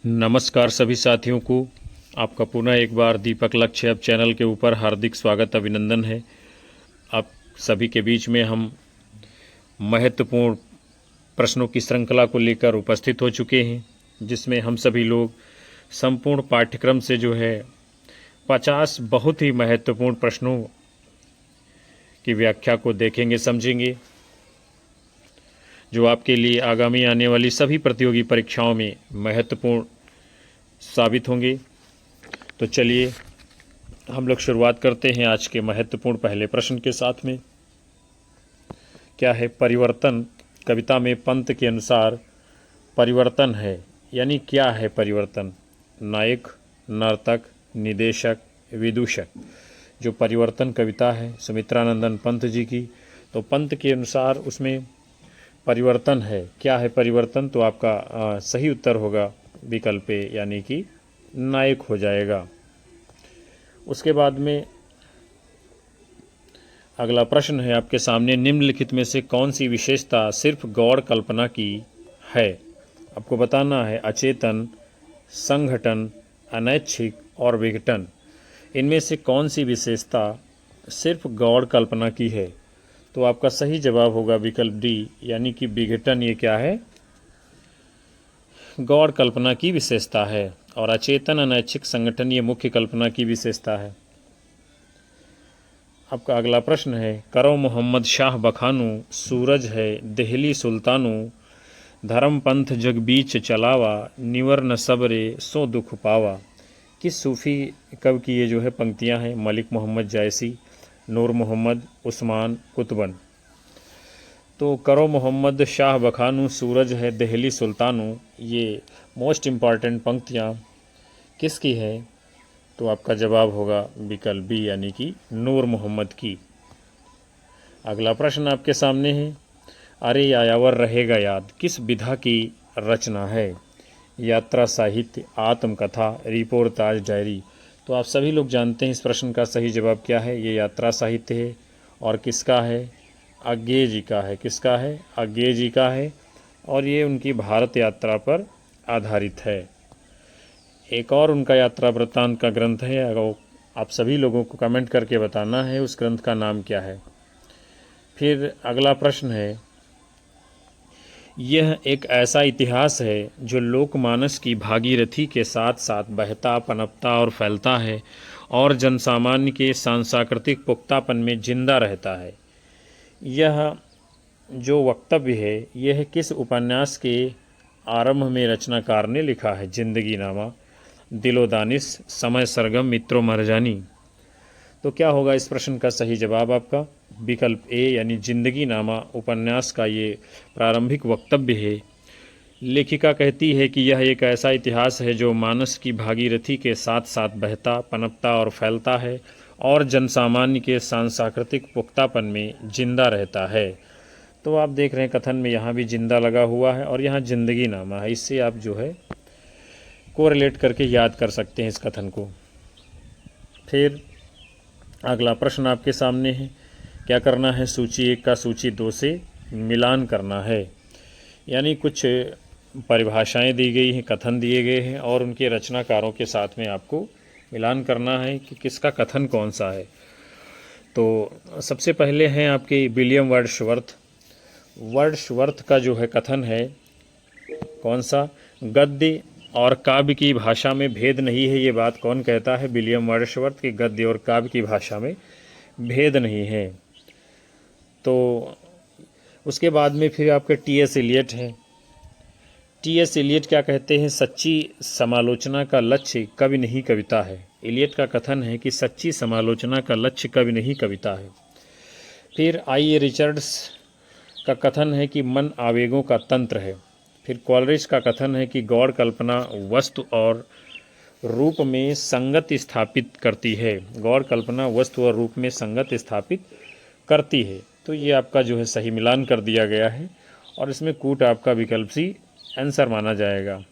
नमस्कार सभी साथियों को। आपका पुनः एक बार दीपक लक्ष्य अब चैनल के ऊपर हार्दिक स्वागत अभिनंदन है। आप सभी के बीच में हम महत्वपूर्ण प्रश्नों की श्रृंखला को लेकर उपस्थित हो चुके हैं, जिसमें हम सभी लोग संपूर्ण पाठ्यक्रम से जो है 50 बहुत ही महत्वपूर्ण प्रश्नों की व्याख्या को देखेंगे, समझेंगे, जो आपके लिए आगामी आने वाली सभी प्रतियोगी परीक्षाओं में महत्वपूर्ण साबित होंगे। तो चलिए हम लोग शुरुआत करते हैं आज के महत्वपूर्ण पहले प्रश्न के साथ में। क्या है परिवर्तन? कविता में पंत के अनुसार परिवर्तन है, यानी क्या है परिवर्तन? नायक, नर्तक, निदेशक, विदूषक। जो परिवर्तन कविता है सुमित्रानंदन पंत जी की, तो पंत के अनुसार उसमें परिवर्तन है। क्या है परिवर्तन? तो आपका सही उत्तर होगा विकल्प ए, यानी कि नायक हो जाएगा। उसके बाद में अगला प्रश्न है आपके सामने, निम्नलिखित में से कौन सी विशेषता सिर्फ गौड़ कल्पना की है? आपको बताना है अचेतन, संघटन, अनैच्छिक और विघटन। इनमें से कौन सी विशेषता सिर्फ गौड़ कल्पना की है? तो आपका सही जवाब होगा विकल्प डी, यानी कि विघटन। ये क्या है? गौड़ कल्पना की विशेषता है। और अचेतन, अनैच्छिक, संगठन ये मुख्य कल्पना की विशेषता है। आपका अगला प्रश्न है, करो मोहम्मद शाह बखानू, सूरज है देहली सुल्तानू, धर्म पंथ जग बीच चलावा, निवर न सबरे सो दुख पावा। किस सूफ़ी कवि की ये जो है पंक्तियां हैं? मलिक मोहम्मद जायसी, नूर मोहम्मद, उस्मान कुतबन। तो करो मोहम्मद शाह बखानू, सूरज है देहली सुल्तानू, ये मोस्ट इम्पॉर्टेंट पंक्तियाँ किसकी है? तो आपका जवाब होगा विकल्प बी, यानी कि नूर मोहम्मद की। अगला प्रश्न आपके सामने है, अरे यायावर रहेगा याद किस विधा की रचना है? यात्रा साहित्य, आत्मकथा, रिपोर्टाज, डायरी। तो आप सभी लोग जानते हैं इस प्रश्न का सही जवाब क्या है। ये यात्रा साहित्य है। और किसका है? आज्ञे जी का है। किसका है? आज्ञे जी का है। और ये उनकी भारत यात्रा पर आधारित है। एक और उनका यात्रा वृत्तांत का ग्रंथ है। अगर आप सभी लोगों को कमेंट करके बताना है उस ग्रंथ का नाम क्या है। फिर अगला प्रश्न है, यह एक ऐसा इतिहास है जो लोकमानस की भागीरथी के साथ साथ बहता, पनपता और फैलता है और जनसामान्य के सांस्कृतिक पुख्तापन में जिंदा रहता है। यह जो वक्तव्य है यह किस उपन्यास के आरंभ में रचनाकार ने लिखा है? जिंदगी नामा, दिलो दानिश, समय सरगम, मित्रों मरजानी। तो क्या होगा इस प्रश्न का सही जवाब? आपका विकल्प ए, यानी जिंदगी नामा उपन्यास का ये प्रारंभिक वक्तव्य है। लेखिका कहती है कि यह एक ऐसा इतिहास है जो मानस की भागीरथी के साथ साथ बहता, पनपता और फैलता है और जनसामान्य के सांस्कृतिक पुख्तापन में जिंदा रहता है। तो आप देख रहे हैं कथन में यहाँ भी जिंदा लगा हुआ है और यहाँ जिंदगी नामा है। इससे आप जो है कोरिलेट करके याद कर सकते हैं इस कथन को। फिर अगला प्रश्न आपके सामने है, क्या करना है? सूची 1 का सूची 2 से मिलान करना है। यानी कुछ परिभाषाएं दी गई हैं, कथन दिए गए हैं और उनके रचनाकारों के साथ में आपको मिलान करना है कि किसका कथन कौन सा है। तो सबसे पहले हैं आपके विलियम वर्ड्सवर्थ। वर्ड्सवर्थ का जो है कथन है कौन सा? गद्य और काव्य की भाषा में भेद नहीं है। ये बात कौन कहता है? विलियम वर्ड्सवर्थ की गद्य और काव्य की भाषा में भेद नहीं है। तो उसके बाद में फिर आपके टी.एस. एलियट हैं। टी.एस. एलियट क्या कहते हैं? सच्ची समालोचना का लक्ष्य कवि नहीं कविता है। एलियट का कथन है कि सच्ची समालोचना का लक्ष्य कवि नहीं कविता है। फिर आई.ए. रिचर्ड्स का कथन है कि मन आवेगों का तंत्र है। फिर कॉलरिज का कथन है कि गौड़ कल्पना वस्तु और रूप में संगत स्थापित करती है। गौड़ कल्पना वस्तु और रूप में संगत स्थापित करती है। तो ये आपका जो है सही मिलान कर दिया गया है और इसमें कूट आपका विकल्प सी आंसर माना जाएगा।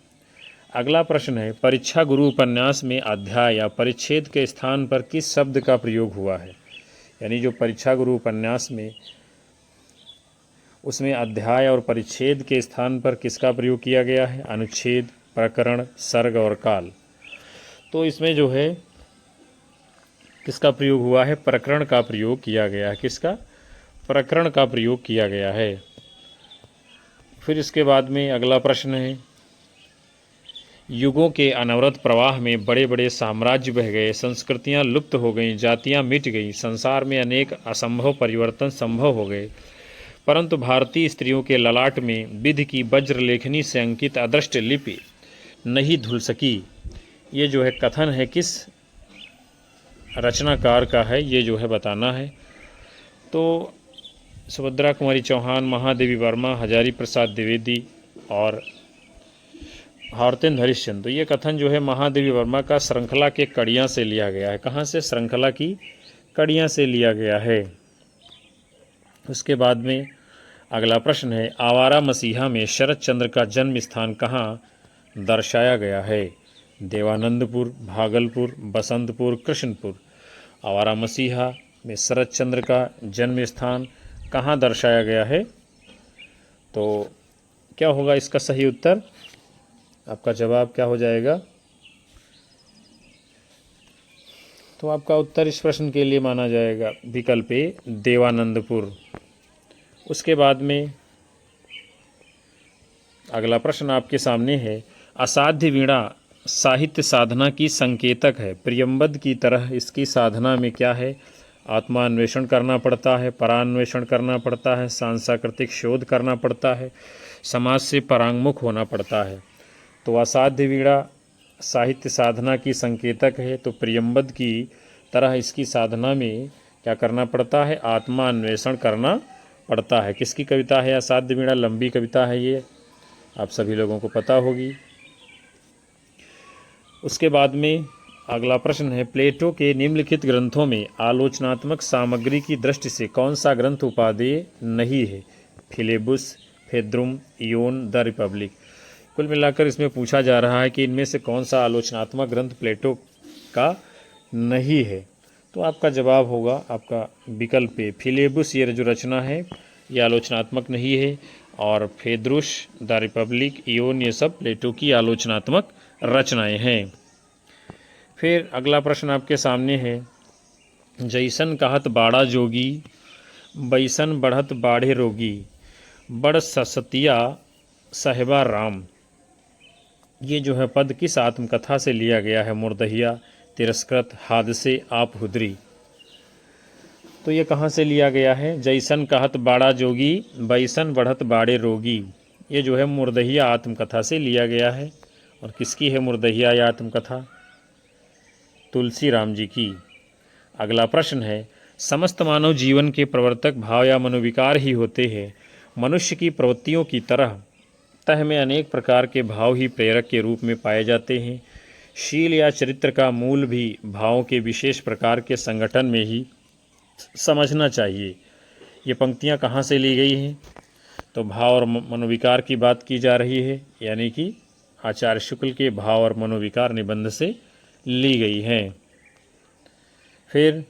अगला प्रश्न है, परीक्षा गुरु उपन्यास में अध्याय या परिच्छेद के स्थान पर किस शब्द का प्रयोग हुआ है? यानी जो परीक्षा गुरु उपन्यास में उसमें अध्याय और परिच्छेद के स्थान पर किसका प्रयोग किया गया है? अनुच्छेद, प्रकरण, सर्ग और काल। तो इसमें जो है किसका प्रयोग हुआ है? प्रकरण का प्रयोग किया गया है। किसका? प्रकरण का प्रयोग किया गया है। फिर इसके बाद में अगला प्रश्न है, युगों के अनवरत प्रवाह में बड़े बड़े साम्राज्य बह गए, संस्कृतियां लुप्त हो गईं, जातियां मिट गईं, संसार में अनेक असंभव परिवर्तन संभव हो गए, परंतु भारतीय स्त्रियों के ललाट में विधि की वज्र लेखनी से अंकित अदृष्ट लिपि नहीं धुल सकी। ये जो है कथन है किस रचनाकार का है, ये जो है बताना है। तो सुभद्रा कुमारी चौहान, महादेवी वर्मा, हजारी प्रसाद द्विवेदी और भारतेंद्र हरिश्चंद्र। तो ये कथन जो है महादेवी वर्मा का श्रृंखला के कड़ियाँ से लिया गया है। कहाँ से? श्रृंखला की कड़ियाँ से लिया गया है। उसके बाद में अगला प्रश्न है, आवारा मसीहा में शरत चंद्र का जन्म स्थान कहाँ दर्शाया गया है? देवानंदपुर, भागलपुर, बसंतपुर, कृष्णपुर। आवारा मसीहा में शरत चंद्र का जन्म स्थान कहाँ दर्शाया गया है? तो क्या होगा इसका सही उत्तर? आपका जवाब क्या हो जाएगा? तो आपका उत्तर इस प्रश्न के लिए माना जाएगा विकल्प ए, देवानंदपुर। उसके बाद में अगला प्रश्न आपके सामने है, असाध्य वीणा साहित्य साधना की संकेतक है, प्रियंबद की तरह इसकी साधना में क्या है? आत्मान्वेषण करना पड़ता है, परान्वेषण करना पड़ता है, सांस्कृतिक शोध करना पड़ता है, समाज से परांगमुख होना पड़ता है। तो असाध्य वीणा साहित्य साधना की संकेतक है, तो प्रियंबद की तरह इसकी साधना में क्या करना पड़ता है? आत्मा अन्वेषण करना पड़ता है। किसकी कविता है असाध्य वीणा? लंबी कविता है, ये आप सभी लोगों को पता होगी। उसके बाद में अगला प्रश्न है, प्लेटो के निम्नलिखित ग्रंथों में आलोचनात्मक सामग्री की दृष्टि से कौन सा ग्रंथ उपादेय नहीं है? फिलेबुस, फेद्रुम, इयोन, द रिपब्लिक। कुल मिलाकर इसमें पूछा जा रहा है कि इनमें से कौन सा आलोचनात्मक ग्रंथ प्लेटो का नहीं है। तो आपका जवाब होगा आपका विकल्प ए, फिलेबुस। ये जो रचना है ये आलोचनात्मक नहीं है, और फेद्रुस, द रिपब्लिक, इयोन, ये सब प्लेटो की आलोचनात्मक रचनाएं हैं। फिर अगला प्रश्न आपके सामने है, जैसन कहत बाड़ा जोगी, बैसन बढ़त बाढ़े रोगी, बड़ ससतिया साहिबा राम। ये जो है पद किस आत्मकथा से लिया गया है? मुर्दहिया, तिरस्कृत, हादसे, आप हुदरी। तो ये कहाँ से लिया गया है? जैसन कहत बाड़ा जोगी, बैसन बढ़त बाड़े रोगी। ये जो है मुर्दहिया आत्मकथा से लिया गया है। और किसकी है मुर्दहिया ये आत्मकथा? तुलसी राम जी की। अगला प्रश्न है, समस्त मानव जीवन के प्रवर्तक भाव या मनोविकार ही होते हैं। मनुष्य की प्रवृत्तियों की तरह तह में अनेक प्रकार के भाव ही प्रेरक के रूप में पाए जाते हैं। शील या चरित्र का मूल भी भावों के विशेष प्रकार के संगठन में ही समझना चाहिए। ये पंक्तियाँ कहाँ से ली गई हैं? तो भाव और मनोविकार की बात की जा रही है, यानी कि आचार्य शुक्ल के भाव और मनोविकार निबंध से ली गई हैं। फिर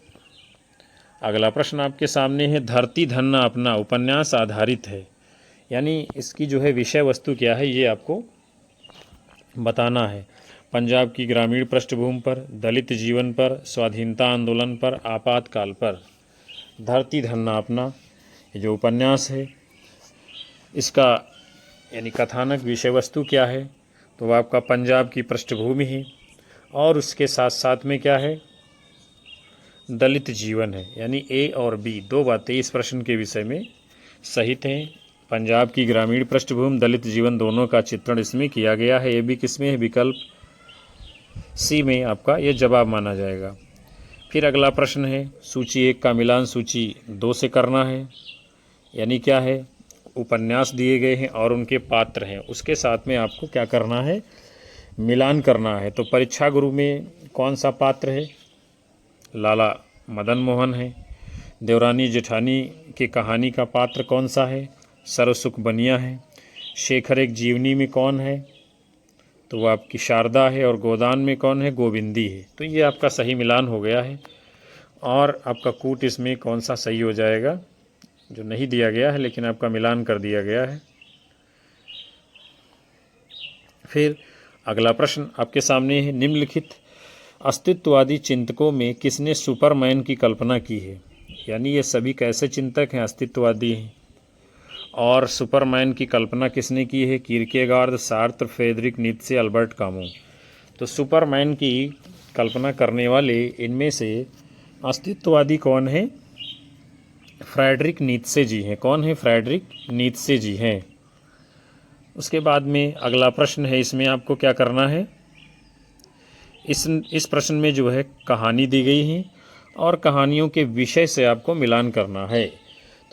अगला प्रश्न आपके सामने है, धरती धन्ना अपना उपन्यास आधारित है, यानी इसकी जो है विषय वस्तु क्या है ये आपको बताना है। पंजाब की ग्रामीण पृष्ठभूमि पर, दलित जीवन पर, स्वाधीनता आंदोलन पर, आपातकाल पर। धरती धन्ना अपना ये जो उपन्यास है इसका यानी कथानक विषय वस्तु क्या है? तो वह आपका पंजाब की पृष्ठभूमि है, और उसके साथ साथ में क्या है? दलित जीवन है। यानी ए और बी दो बातें इस प्रश्न के विषय में सहित हैं। पंजाब की ग्रामीण पृष्ठभूमि, दलित जीवन दोनों का चित्रण इसमें किया गया है। ए बी किस में है? विकल्प सी में आपका ये जवाब माना जाएगा। फिर अगला प्रश्न है, सूची 1 का मिलान सूची 2 से करना है। यानी क्या है? उपन्यास दिए गए हैं और उनके पात्र हैं, उसके साथ में आपको क्या करना है? मिलान करना है। तो परीक्षा गुरु में कौन सा पात्र है? लाला मदन मोहन है। देवरानी जेठानी की कहानी का पात्र कौन सा है? सर्वसुख बनिया है। शेखर एक जीवनी में कौन है? तो वो आपकी शारदा है। और गोदान में कौन है? गोविंदी है। तो ये आपका सही मिलान हो गया है। और आपका कूट इसमें कौन सा सही हो जाएगा? जो नहीं दिया गया है लेकिन आपका मिलान कर दिया गया है। फिर अगला प्रश्न आपके सामने है, निम्नलिखित अस्तित्ववादी चिंतकों में किसने सुपरमैन की कल्पना की है? यानी ये सभी कैसे चिंतक हैं? अस्तित्ववादी हैं। और सुपरमैन की कल्पना किसने की है? Kierkegaard, Sartre, Friedrich Nietzsche, Albert Camus. तो सुपरमैन की कल्पना करने वाले इनमें से अस्तित्ववादी कौन है? फ्रेडरिक नीत्शे जी हैं। कौन है? फ्रेडरिक नीत्शे जी हैं। उसके बाद में अगला प्रश्न है, इसमें आपको क्या करना है, इस प्रश्न में जो है कहानी दी गई है और कहानियों के विषय से आपको मिलान करना है।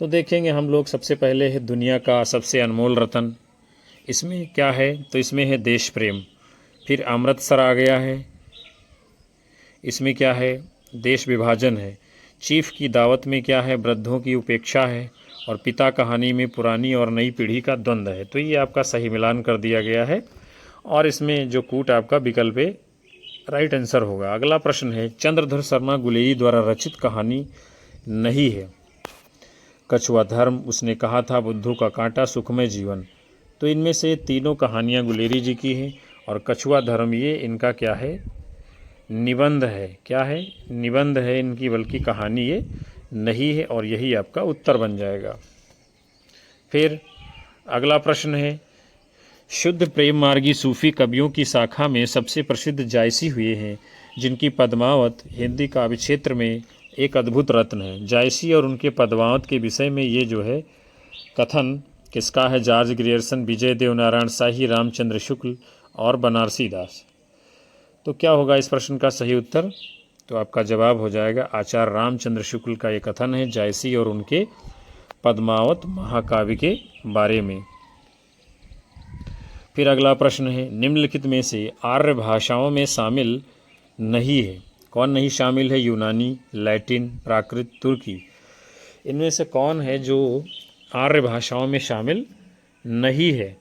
तो देखेंगे हम लोग, सबसे पहले है दुनिया का सबसे अनमोल रतन। इसमें क्या है? तो इसमें है देश प्रेम। फिर अमृतसर आ गया है। इसमें क्या है? देश विभाजन है। चीफ की दावत में क्या है? वृद्धों की उपेक्षा है। और पिता कहानी में पुरानी और नई पीढ़ी का द्वंद्व है। तो ये आपका सही मिलान कर दिया गया है और इसमें जो कूट आपका विकल्प है राइट आंसर होगा। अगला प्रश्न है, चंद्रधर शर्मा गुलेरी द्वारा रचित कहानी नहीं है। कछुआ धर्म, उसने कहा था, बुद्धू का कांटा, सुखमय जीवन। तो इनमें से तीनों कहानियाँ गुलेरी जी की हैं और कछुआ धर्म ये इनका क्या है? निबंध है। क्या है? निबंध है इनकी, बल्कि कहानी ये नहीं है और यही आपका उत्तर बन जाएगा। फिर अगला प्रश्न है, शुद्ध प्रेम मार्गी सूफी कवियों की शाखा में सबसे प्रसिद्ध जायसी हुए हैं, जिनकी पद्मावत हिंदी काव्य क्षेत्र में एक अद्भुत रत्न है। जायसी और उनके पद्मावत के विषय में ये जो है कथन किसका है? जॉर्ज ग्रियर्सन, विजय देव नारायण शाही, रामचंद्र शुक्ल और बनारसी दास। तो क्या होगा इस प्रश्न का सही उत्तर? तो आपका जवाब हो जाएगा आचार्य रामचंद्र शुक्ल का ये कथन है जायसी और उनके पद्मावत महाकाव्य के बारे में। फिर अगला प्रश्न है, निम्नलिखित में से आर्य भाषाओं में शामिल नहीं है। कौन नहीं शामिल है? यूनानी, लैटिन, प्राकृत, तुर्की। इनमें से कौन है जो आर्य भाषाओं में शामिल नहीं है?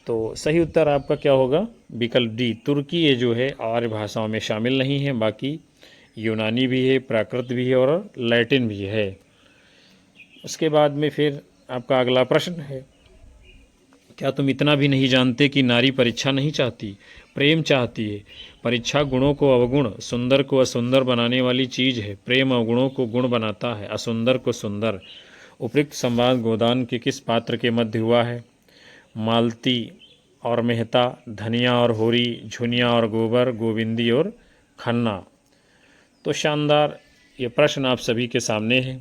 तो सही उत्तर आपका क्या होगा? विकल्प डी, तुर्की ये जो है आर्य भाषाओं में शामिल नहीं है। बाकी यूनानी भी है, प्राकृत भी है और लैटिन भी है। उसके बाद में फिर आपका अगला प्रश्न है, क्या तुम इतना भी नहीं जानते कि नारी परीक्षा नहीं चाहती, प्रेम चाहती है। परीक्षा गुणों को अवगुण, सुंदर को असुंदर बनाने वाली चीज है। प्रेम अवगुणों को गुण बनाता है, असुंदर को सुंदर। उपयुक्त संवाद गोदान के किस पात्र के मध्य हुआ है? मालती और मेहता, धनिया और होरी, झुनिया और गोबर, गोविंदी और खन्ना। तो शानदार ये प्रश्न आप सभी के सामने है।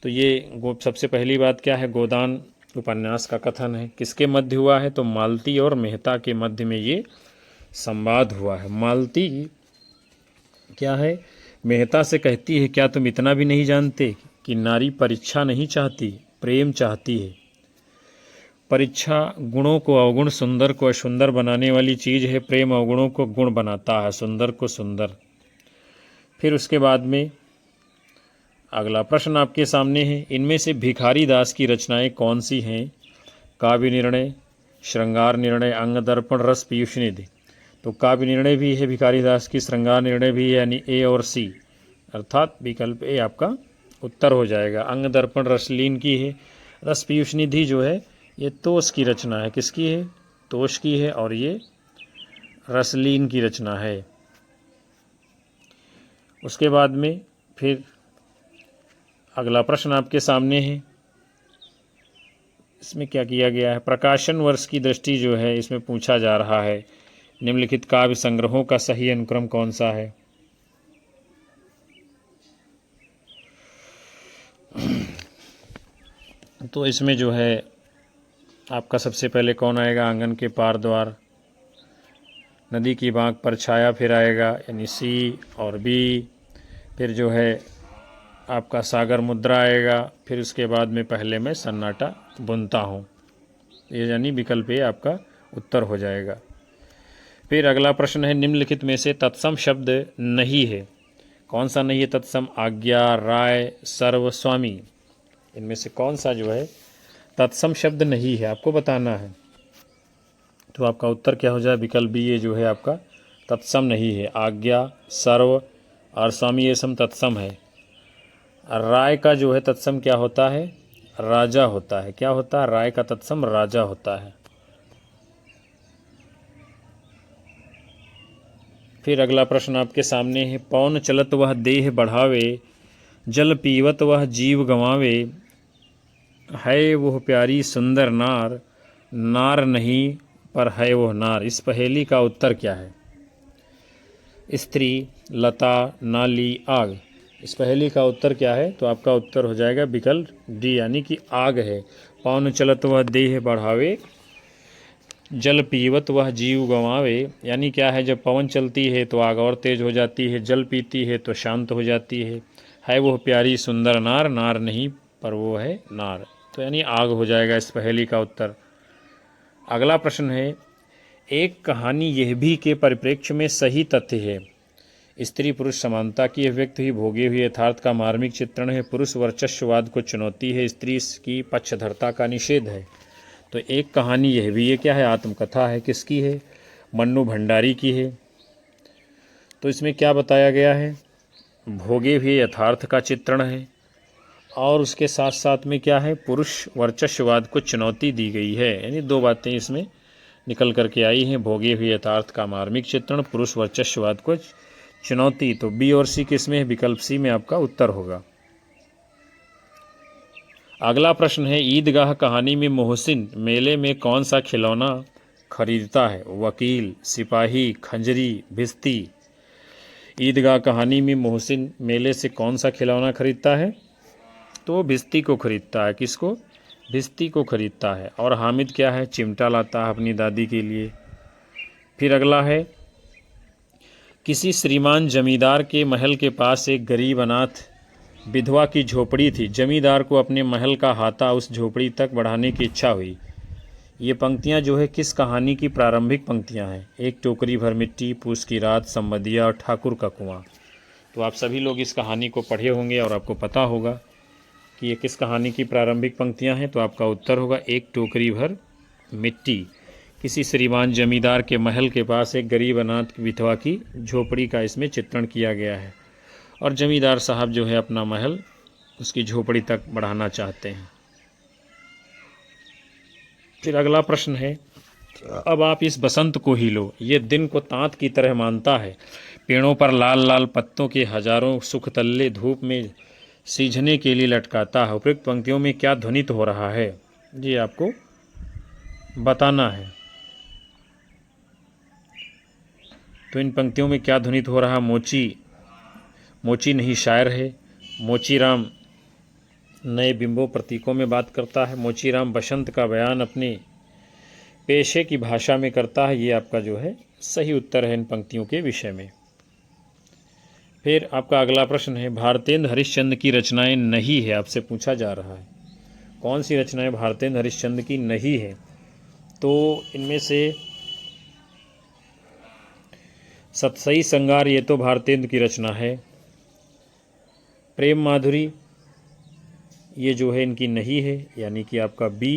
तो ये सबसे पहली बात क्या है? गोदान उपन्यास का कथन है, किसके मध्य हुआ है? तो मालती और मेहता के मध्य में ये संवाद हुआ है। मालती क्या है? मेहता से कहती है, क्या तुम इतना भी नहीं जानते कि नारी परीक्षा नहीं चाहती, प्रेम चाहती है। परीक्षा गुणों को अवगुण, सुंदर को असुंदर बनाने वाली चीज है। प्रेम अवगुणों को गुण बनाता है, सुंदर को सुंदर। फिर उसके बाद में अगला प्रश्न आपके सामने है, इनमें से भिखारी दास की रचनाएं कौन सी हैं? काव्य निर्णय, श्रृंगार निर्णय, अंग दर्पण, रस पीयूष निधि। तो काव्य निर्णय भी है भिखारी दास की, श्रृंगार निर्णय भी है, यानी ए और सी, अर्थात विकल्प ए आपका उत्तर हो जाएगा। अंग दर्पण रसलीन की है। रस पीयूष निधि जो है ये तोष की रचना है। किसकी है? तोष की है और ये रसलीन की रचना है। उसके बाद में फिर अगला प्रश्न आपके सामने है, इसमें क्या किया गया है? प्रकाशन वर्ष की दृष्टि जो है इसमें पूछा जा रहा है, निम्नलिखित काव्य संग्रहों का सही अनुक्रम कौन सा है? तो इसमें जो है आपका सबसे पहले कौन आएगा? आंगन के पार द्वार, नदी की बांक पर छाया फिर आएगा, यानी सी और बी। फिर जो है आपका सागर मुद्रा आएगा। फिर उसके बाद में पहले मैं सन्नाटा बुनता हूँ, ये यानी विकल्प ए आपका उत्तर हो जाएगा। फिर अगला प्रश्न है, निम्नलिखित में से तत्सम शब्द नहीं है। कौन सा नहीं है तत्सम? आज्ञा, राय, सर्व, स्वामी। इनमें से कौन सा जो है तत्सम शब्द नहीं है, आपको बताना है। तो आपका उत्तर क्या हो जाए? विकल्प बी ये जो है आपका तत्सम नहीं है। आज्ञा, सर्व और स्वामी ये सम तत्सम है। राय का जो है तत्सम क्या होता है? राजा होता है। क्या होता है? राय का तत्सम राजा होता है। फिर अगला प्रश्न आपके सामने है, पौन चलत वह देह बढ़ावे, जल पीवत वह जीव गंवावे, है वह प्यारी सुंदर नार, नार नहीं पर है वह नार। इस पहेली का उत्तर क्या है? स्त्री, लता, नाली, आग। इस पहेली का उत्तर क्या है? तो आपका उत्तर हो जाएगा विकल्प डी, यानी कि आग है। पौन चलत वह देह बढ़ावे, जल पीवत वह जीव गंवावे, यानी क्या है? जब पवन चलती है तो आग और तेज हो जाती है, जल पीती है तो शांत हो जाती है वह प्यारी सुंदर नार, नार नहीं पर वो है नार। तो यानी आग हो जाएगा इस पहेली का उत्तर। अगला प्रश्न है, एक कहानी यह भी के परिप्रेक्ष्य में सही तथ्य है। स्त्री पुरुष समानता की अभिव्यक्ति हुई, भोगे हुए यथार्थ का मार्मिक चित्रण है, पुरुष वर्चस्ववाद को चुनौती है, स्त्री की पक्षधरता का निषेध है। तो एक कहानी यह भी, ये क्या है? आत्मकथा है। किसकी है? मन्नू भंडारी की है। तो इसमें क्या बताया गया है? भोगे हुए यथार्थ का चित्रण है, और उसके साथ साथ में क्या है? पुरुष वर्चस्ववाद को चुनौती दी गई है। यानी दो बातें इसमें निकल करके आई हैं, भोगे हुए यथार्थ का मार्मिक चित्रण, पुरुष वर्चस्ववाद को चुनौती। तो बी और सी किसमें है? विकल्प सी में आपका उत्तर होगा। अगला प्रश्न है, ईदगाह कहानी में मोहसिन मेले में कौन सा खिलौना खरीदता है? वकील, सिपाही, खंजरी, भिस्ती। ईदगाह कहानी में मोहसिन मेले से कौन सा खिलौना खरीदता है? तो भिस्ती को खरीदता है। किसको? भिस्ती को खरीदता है। और हामिद क्या है? चिमटा लाता है अपनी दादी के लिए। फिर अगला है, किसी श्रीमान जमींदार के महल के पास एक गरीब अनाथ विधवा की झोपड़ी थी। जमींदार को अपने महल का हाथा उस झोपड़ी तक बढ़ाने की इच्छा हुई। ये पंक्तियां जो है किस कहानी की प्रारंभिक पंक्तियां हैं? एक टोकरी भर मिट्टी, पूस की रात, संबदिया और ठाकुर का कुआं। तो आप सभी लोग इस कहानी को पढ़े होंगे और आपको पता होगा कि ये किस कहानी की प्रारंभिक पंक्तियां हैं। तो आपका उत्तर होगा एक टोकरी भर मिट्टी। किसी श्रीमान जमींदार के महल के पास एक गरीब अनाथ विधवा की झोपड़ी का इसमें चित्रण किया गया है, और जमींदार साहब जो है अपना महल उसकी झोपड़ी तक बढ़ाना चाहते हैं। फिर अगला प्रश्न है, अब आप इस बसंत को ही लो, ये दिन को तांत की तरह मानता है, पेड़ों पर लाल लाल पत्तों के हजारों सुख तल्ले धूप में सीझने के लिए लटकाता है। उपयुक्त पंक्तियों में क्या ध्वनित हो रहा है? ये आपको बताना है। तो इन पंक्तियों में क्या ध्वनित हो रहा? मोची, मोची नहीं शायर है। मोचीराम नए बिंबों प्रतीकों में बात करता है। मोचीराम बसंत का बयान अपने पेशे की भाषा में करता है। ये आपका जो है सही उत्तर है इन पंक्तियों के विषय में। फिर आपका अगला प्रश्न है, भारतेंद्र हरिश्चंद्र की रचनाएं नहीं है, आपसे पूछा जा रहा है कौन सी रचनाएं भारतेंद्र हरिश्चंद्र की नहीं है? तो इनमें से सतसई संगार ये तो भारतेंद्र की रचना है। प्रेम माधुरी ये जो है इनकी नहीं है, यानी कि आपका बी,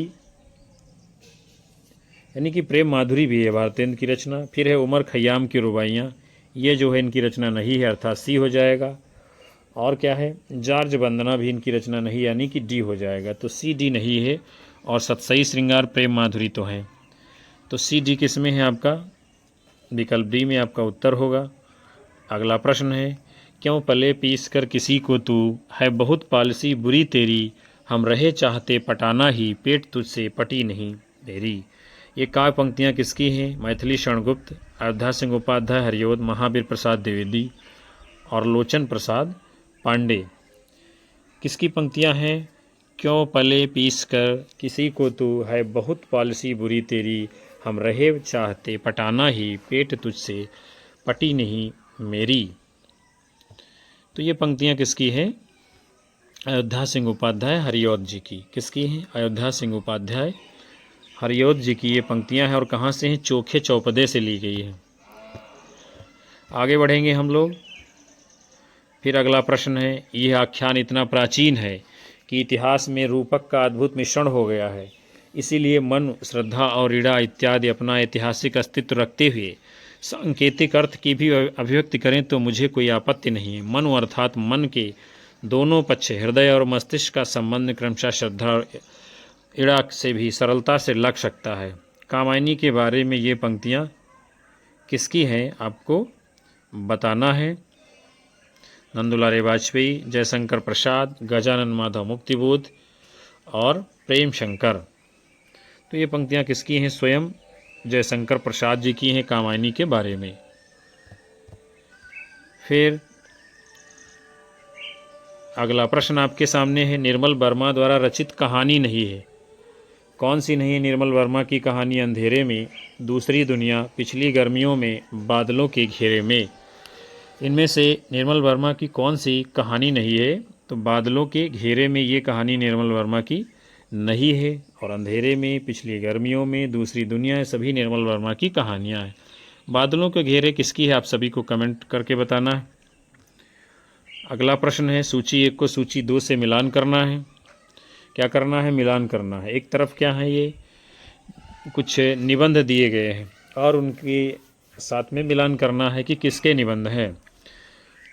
यानी कि प्रेम माधुरी भी है भारतेंद्र की रचना। फिर है उमर खयाम की रुबाइयाँ, ये जो है इनकी रचना नहीं है, अर्थात सी हो जाएगा। और क्या है? जार्ज वंदना भी इनकी रचना नहीं, यानी कि डी हो जाएगा। तो सी डी नहीं है, और सतसई श्रृंगार प्रेम माधुरी तो है। तो सी डी किस में है? आपका विकल्प डी में आपका उत्तर होगा। अगला प्रश्न है, क्यों पले पीस कर किसी को तू, है बहुत पॉलिसी बुरी तेरी, हम रहे चाहते पटाना ही, पेट तुझसे पटी नहीं मेरी। ये काव्य पंक्तियाँ किसकी हैं? मैथिली शरणगुप्त, अयोध्या सिंह उपाध्याय, हरिओद, महावीर प्रसाद द्विवेदी और लोचन प्रसाद पांडे। किसकी पंक्तियाँ हैं? क्यों पले पीस कर किसी को तू, है बहुत पॉलिसी बुरी तेरी, हम रहे चाहते पटाना ही, पेट तुझसे पटी नहीं मेरी। तो ये पंक्तियाँ किसकी हैं? अयोध्या सिंह उपाध्याय, हरिऔध जी की। किसकी हैं? अयोध्या सिंह उपाध्याय, हरिऔध जी की ये पंक्तियाँ हैं। और कहाँ से हैं? चोखे चौपदे से ली गई है। आगे बढ़ेंगे हम लोग। फिर अगला प्रश्न है, यह आख्यान इतना प्राचीन है कि इतिहास में रूपक का अद्भुत मिश्रण हो गया है, इसीलिए मन, श्रद्धा और ऋणा इत्यादि अपना ऐतिहासिक अस्तित्व रखते हुए सांकेतिक अर्थ की भी अभिव्यक्ति करें तो मुझे कोई आपत्ति नहीं है। मनु अर्थात मन के दोनों पक्ष, हृदय और मस्तिष्क का संबंध क्रमशः श्रद्धा और ईड़ा से भी सरलता से लग सकता है। कामायनी के बारे में ये पंक्तियाँ किसकी हैं? आपको बताना है। नंदुलारे वाजपेयी, जयशंकर प्रसाद, गजानन माधव मुक्तिबोध और प्रेम शंकर। तो ये पंक्तियाँ किसकी हैं? स्वयं जयशंकर प्रसाद जी की हैं कामायनी के बारे में। फिर अगला प्रश्न आपके सामने है, निर्मल वर्मा द्वारा रचित कहानी नहीं है। कौन सी नहीं है निर्मल वर्मा की कहानी? अंधेरे में, दूसरी दुनिया, पिछली गर्मियों में, बादलों के घेरे में। इनमें से निर्मल वर्मा की कौन सी कहानी नहीं है? तो बादलों के घेरे में ये कहानी निर्मल वर्मा की नहीं है, और अंधेरे में, पिछली गर्मियों में, दूसरी दुनिया, सभी निर्मल वर्मा की कहानियाँ हैं। बादलों के घेरे किसकी है? आप सभी को कमेंट करके बताना है। अगला प्रश्न है, सूची 1 को सूची 2 से मिलान करना है। क्या करना है? मिलान करना है। एक तरफ क्या है, ये कुछ निबंध दिए गए हैं और उनके साथ में मिलान करना है कि किसके निबंध हैं।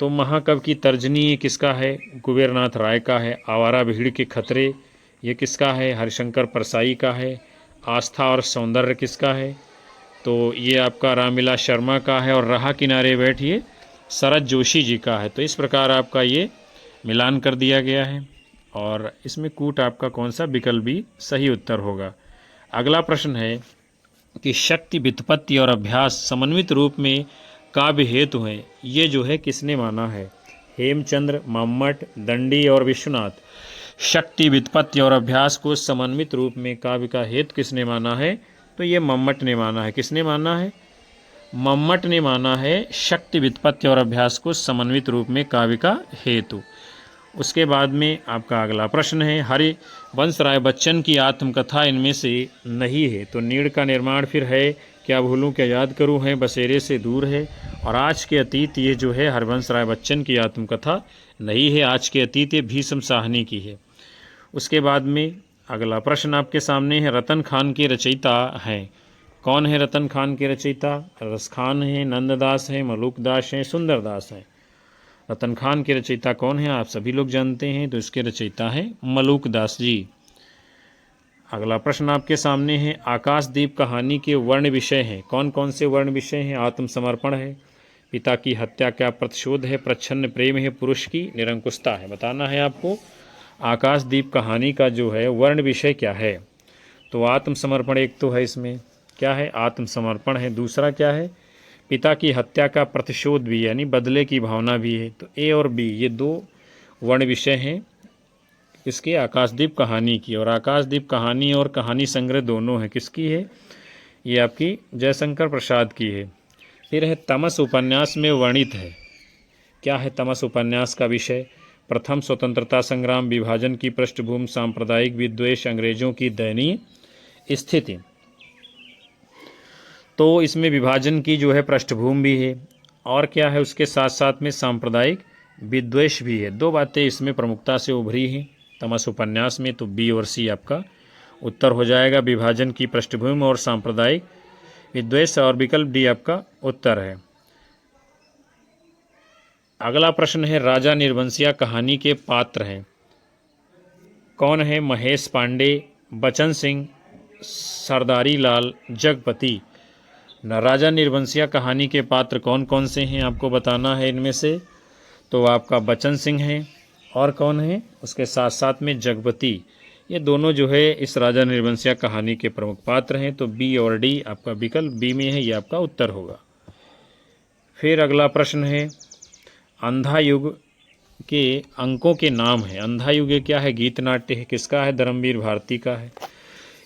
तो महाकवि की तर्जनी किसका है? कुबेरनाथ राय का है। आवारा भीड़ के खतरे ये किसका है? हरिशंकर परसाई का है। आस्था और सौंदर्य किसका है? तो ये आपका रामविलास शर्मा का है। और रहा किनारे बैठिए शरद जोशी जी का है। तो इस प्रकार आपका ये मिलान कर दिया गया है, और इसमें कूट आपका कौन सा विकल्प भी सही उत्तर होगा। अगला प्रश्न है कि शक्ति, व्युत्पत्ति और अभ्यास समन्वित रूप में काव्य हेतु हैं, ये जो है किसने माना है? हेमचंद्र, मम्मट, दंडी और विश्वनाथ। शक्ति, व्युत्पत्ति और अभ्यास को समन्वित रूप में काव्य का हेतु किसने माना है? तो ये मम्मट ने माना है। किसने माना है? मम्मट ने माना है शक्ति, व्युत्पत्ति और अभ्यास को समन्वित रूप में काव्य का हेतु। उसके बाद में आपका अगला प्रश्न है, हरिवंश राय बच्चन की आत्मकथा इनमें से नहीं है। तो नीड़ का निर्माण फिर है, क्या भूलूं क्या याद करूं है, बसेरे से दूर है और आज के अतीत, ये जो है हरिवंश राय बच्चन की आत्मकथा नहीं है। आज के अतीत ये भीष्म साहनी की है। उसके बाद में अगला प्रश्न आपके सामने है, रतन खान के रचयिता हैं। कौन है रतन खान के रचयिता? रस खान हैं, नंददास हैं, मलूकदास हैं, सुंदरदास हैं। रतन खान के रचयिता कौन है? आप सभी लोग जानते हैं। तो इसके रचयिता हैं मलूकदास जी। अगला प्रश्न आपके सामने है, आकाशदीप कहानी के वर्ण विषय हैं। कौन कौन से वर्ण विषय हैं? आत्मसमर्पण है, पिता की हत्या का प्रतिशोध है, प्रच्छन्न प्रेम है, पुरुष की निरंकुशता है। बताना है आपको आकाशदीप कहानी का जो है वर्ण विषय क्या है। तो आत्मसमर्पण एक तो है, इसमें क्या है? आत्मसमर्पण है। दूसरा क्या है? पिता की हत्या का प्रतिशोध भी, यानी बदले की भावना भी है। तो ए और बी ये 2 वर्ण विषय हैं इसके आकाशदीप कहानी की। और आकाशदीप कहानी और कहानी संग्रह दोनों है, किसकी है? ये आपकी जयशंकर प्रसाद की है। फिर है तमस उपन्यास में वर्णित है। क्या है तमस उपन्यास का विषय? प्रथम स्वतंत्रता संग्राम, विभाजन की पृष्ठभूमि, सांप्रदायिक विद्वेष, अंग्रेजों की दयनीय स्थिति। तो इसमें विभाजन की जो है पृष्ठभूमि भी है, और क्या है उसके साथ साथ में सांप्रदायिक विद्वेष भी है। 2 बातें इसमें प्रमुखता से उभरी हैं तमस उपन्यास में। तो बी और सी आपका उत्तर हो जाएगा, विभाजन की पृष्ठभूमि और सांप्रदायिक विद्वेष, और विकल्प डी आपका उत्तर है। अगला प्रश्न है, राजा निर्वंशिया कहानी के पात्र हैं। कौन है? महेश पांडे, बचन सिंह, सरदारी लाल, जगपति। राजा निर्वंशिया कहानी के पात्र कौन कौन से हैं आपको बताना है इनमें से। तो आपका बचन सिंह है, और कौन है? उसके साथ साथ में जगपति। ये दोनों जो है इस राजा निर्वंशिया कहानी के प्रमुख पात्र हैं। तो बी और डी आपका विकल्प बी में है, ये आपका उत्तर होगा। फिर अगला प्रश्न है, अंधा युग के अंकों के नाम है। अंधा युग क्या है? गीत नाट्य है। किसका है? धर्मवीर भारती का है।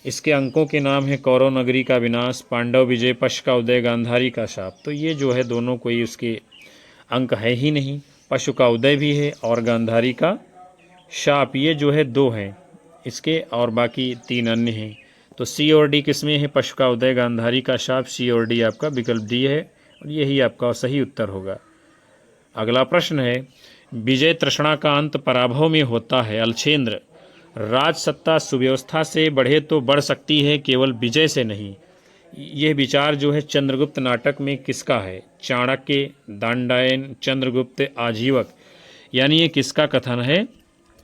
इसके अंकों के नाम है, कौरव नगरी का विनाश, पांडव विजय, पशु का उदय, गांधारी का शाप। तो ये जो है दोनों कोई उसके अंक है ही नहीं। पशु का उदय भी है और गांधारी का शाप, ये जो है 2 हैं इसके, और बाकी 3 अन्य हैं। तो सी और डी किसमें है? पशु का उदय, गांधारी का शाप। सी और डी आपका विकल्प डी है, और यही आपका सही उत्तर होगा। अगला प्रश्न है, विजय तृष्णा का अंत पराभव में होता है। अलछेंद्र, राज सत्ता सुव्यवस्था से बढ़े तो बढ़ सकती है, केवल विजय से नहीं। यह विचार जो है चंद्रगुप्त नाटक में किसका है? चाणक्य, दांडायन, चंद्रगुप्त, आजीवक। यानी ये किसका कथन है?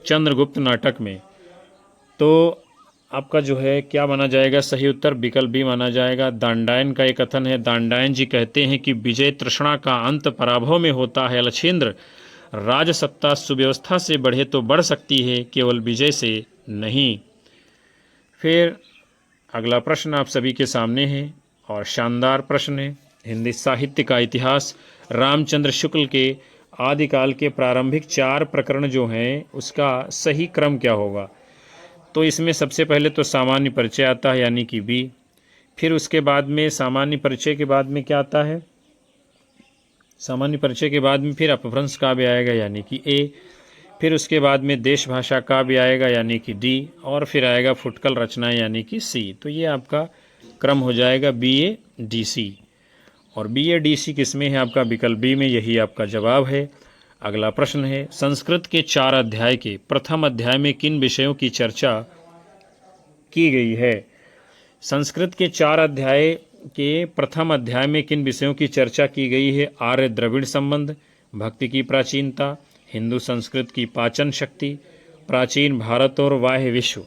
चंद्रगुप्त नाटक में। तो आपका जो है क्या माना जाएगा? सही उत्तर विकल्प बी माना जाएगा। दांडायन का एक कथन है। दांडायन जी कहते हैं कि विजय तृष्णा का अंत पराभव में होता है। लक्षेंद्र, राजसत्ता सुव्यवस्था से बढ़े तो बढ़ सकती है, केवल विजय से नहीं। फिर अगला प्रश्न आप सभी के सामने है और शानदार प्रश्न है। हिंदी साहित्य का इतिहास। रामचंद्र शुक्ल के आदिकाल के प्रारंभिक 4 प्रकरण जो हैं उसका सही क्रम क्या होगा? तो इसमें सबसे पहले तो सामान्य परिचय आता है यानी कि बी। फिर उसके बाद में सामान्य परिचय के बाद में क्या आता है? सामान्य परिचय के बाद में फिर अपभ्रंश काव्य आएगा यानी कि ए। फिर उसके बाद में देश भाषा काव्य आएगा यानी कि डी। और फिर आएगा फुटकल रचनाएं यानी कि सी। तो ये आपका क्रम हो जाएगा बी ए डी सी। और बी ए डी सी किस में है? आपका विकल्प बी में, यही आपका जवाब है। अगला प्रश्न है, संस्कृत के 4 अध्याय के प्रथम अध्याय में किन विषयों की चर्चा की गई है? संस्कृत के 4 अध्याय के प्रथम अध्याय में किन विषयों की चर्चा की गई है? आर्य द्रविड़ संबंध, भक्ति की प्राचीनता, हिंदू संस्कृत की पाचन शक्ति, प्राचीन भारत और बाह्य विश्व।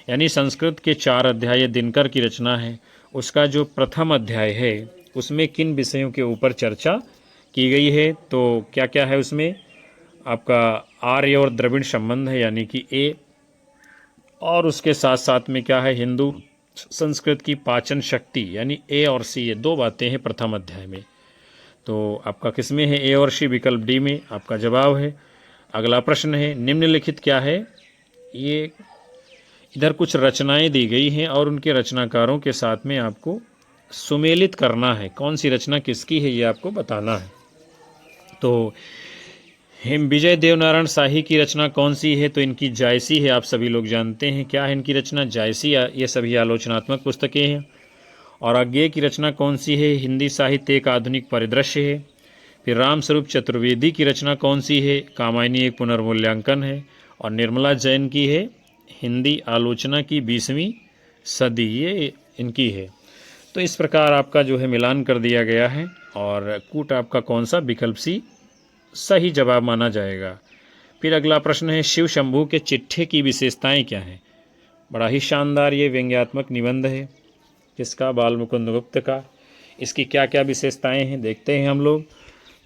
यानी संस्कृत के 4 अध्याय दिनकर की रचना है, उसका जो प्रथम अध्याय है उसमें किन विषयों के ऊपर चर्चा की गई है? तो क्या क्या है उसमें? आपका आर्य और द्रविड़ संबंध है यानी कि ए। और उसके साथ साथ में क्या है? हिंदू संस्कृत की पाचन शक्ति यानी ए और सी। ये 2 बातें हैं प्रथम अध्याय में। तो आपका किस में है? ए और सी, विकल्प डी में आपका जवाब है। अगला प्रश्न है, निम्नलिखित क्या है? ये इधर कुछ रचनाएं दी गई हैं और उनके रचनाकारों के साथ में आपको सुमेलित करना है। कौन सी रचना किसकी है ये आपको बताना है। तो हिम विजय देवनारायण शाही की रचना कौन सी है? तो इनकी जायसी है, आप सभी लोग जानते हैं। क्या है इनकी रचना? जायसी। ये सभी आलोचनात्मक पुस्तकें हैं। और अज्ञेय की रचना कौन सी है? हिंदी साहित्य एक आधुनिक परिदृश्य है। फिर रामस्वरूप चतुर्वेदी की रचना कौन सी है? कामायनी एक पुनर्मूल्यांकन है। और निर्मला जैन की है हिंदी आलोचना की 20वीं सदी, ये इनकी है। तो इस प्रकार आपका जो है मिलान कर दिया गया है और कूट आपका कौन सा? विकल्प सी सही जवाब माना जाएगा। फिर अगला प्रश्न है, शिव शंभू के चिट्ठे की विशेषताएं क्या हैं? बड़ा ही शानदार ये व्यंग्यात्मक निबंध है। किसका? बाल मुकुंद गुप्त का। इसकी क्या क्या विशेषताएं हैं देखते हैं हम लोग।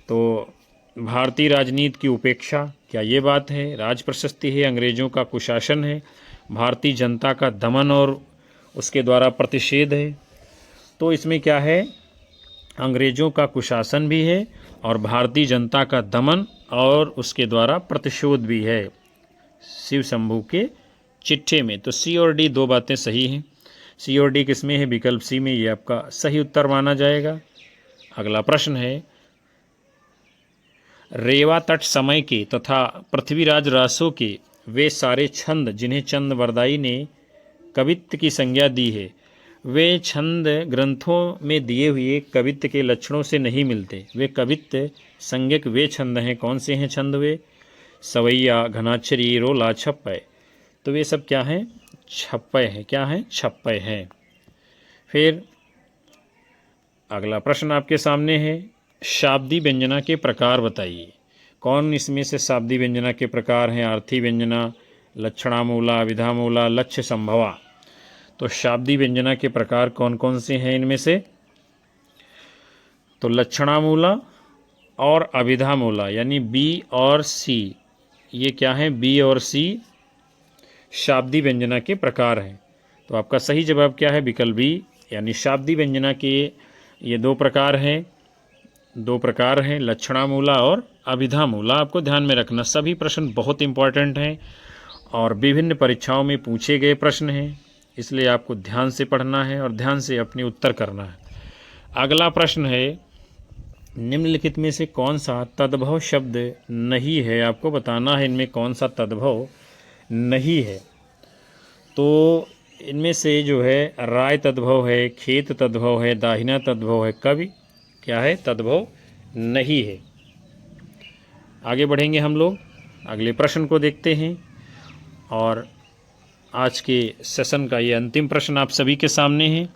तो भारतीय राजनीति की उपेक्षा, क्या ये बात है? राज प्रशस्ति है, अंग्रेजों का कुशासन है, भारतीय जनता का दमन और उसके द्वारा प्रतिषेध है। तो इसमें क्या है? अंग्रेजों का कुशासन भी है और भारतीय जनता का दमन और उसके द्वारा प्रतिशोध भी है शिव शंभू के चिट्ठे में। तो सी और डी 2 बातें सही हैं। सी और डी किस में है? विकल्प सी में, ये आपका सही उत्तर माना जाएगा। अगला प्रश्न है, रेवा तट समय के तथा पृथ्वीराज रासो के वे सारे छंद जिन्हें चंद वरदाई ने कवित्व की संज्ञा दी है, वे छंद ग्रंथों में दिए हुए कवित्व के लक्षणों से नहीं मिलते। वे कवित्व संज्ञक वे छंद हैं। कौन से हैं छंद वे? सवैया, घनाक्षरी, रोला, छप्पय। तो वे सब क्या हैं? छप्पय हैं। क्या हैं? छप्पय हैं। फिर अगला प्रश्न आपके सामने है, शाब्दी व्यंजना के प्रकार बताइए। कौन इसमें से शाब्दी व्यंजना के प्रकार हैं? आर्थी व्यंजना, लक्षणामूला, विधामूला, लक्ष्य संभवा। तो शाब्दी व्यंजना के प्रकार कौन कौन से हैं इनमें से? तो लक्षणामूला और अभिधामूला यानी बी और सी, ये क्या हैं? बी और सी शाब्दी व्यंजना के प्रकार हैं। तो आपका सही जवाब क्या है? विकल्प बी, यानी शाब्दी व्यंजना के ये 2 प्रकार हैं। 2 प्रकार हैं, लक्षणामूला और अभिधामूला। आपको ध्यान में रखना, सभी प्रश्न बहुत इंपॉर्टेंट हैं और विभिन्न परीक्षाओं में पूछे गए प्रश्न हैं, इसलिए आपको ध्यान से पढ़ना है और ध्यान से अपने उत्तर करना है। अगला प्रश्न है, निम्नलिखित में से कौन सा तद्भव शब्द नहीं है? आपको बताना है इनमें कौन सा तद्भव नहीं है। तो इनमें से जो है राय तद्भव है, खेत तद्भव है, दाहिना तद्भव है, कवि क्या है? तद्भव नहीं है। आगे बढ़ेंगे हम लोग, अगले प्रश्न को देखते हैं और आज के सेशन का ये अंतिम प्रश्न आप सभी के सामने है।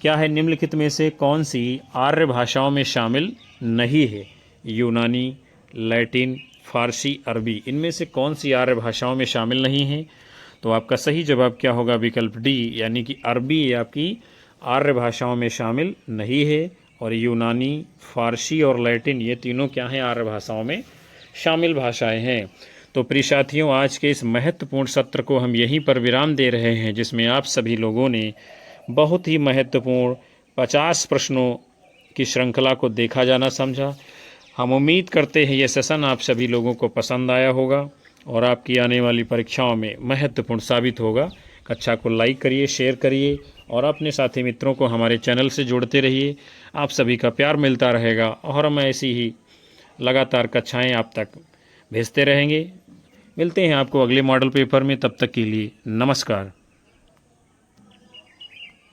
क्या है? निम्नलिखित में से कौन सी आर्य भाषाओं में शामिल नहीं है? यूनानी, लैटिन, फारसी, अरबी, इनमें से कौन सी आर्य भाषाओं में शामिल नहीं है? तो आपका सही जवाब क्या होगा? विकल्प डी, यानी कि अरबी आपकी आर्य भाषाओं में शामिल नहीं है, और यूनानी, फारसी और लैटिन ये तीनों क्या हैं? आर्य भाषाओं में शामिल भाषाएं हैं। तो प्रिय साथियों, आज के इस महत्वपूर्ण सत्र को हम यहीं पर विराम दे रहे हैं, जिसमें आप सभी लोगों ने बहुत ही महत्वपूर्ण 50 प्रश्नों की श्रृंखला को देखा जाना समझा। हम उम्मीद करते हैं ये सेशन आप सभी लोगों को पसंद आया होगा और आपकी आने वाली परीक्षाओं में महत्वपूर्ण साबित होगा। कक्षा को लाइक करिए, शेयर करिए और अपने साथी मित्रों को हमारे चैनल से जोड़ते रहिए। आप सभी का प्यार मिलता रहेगा और हम ऐसी ही लगातार कक्षाएं आप तक भेजते रहेंगे। मिलते हैं आपको अगले मॉडल पेपर में, तब तक के लिए नमस्कार।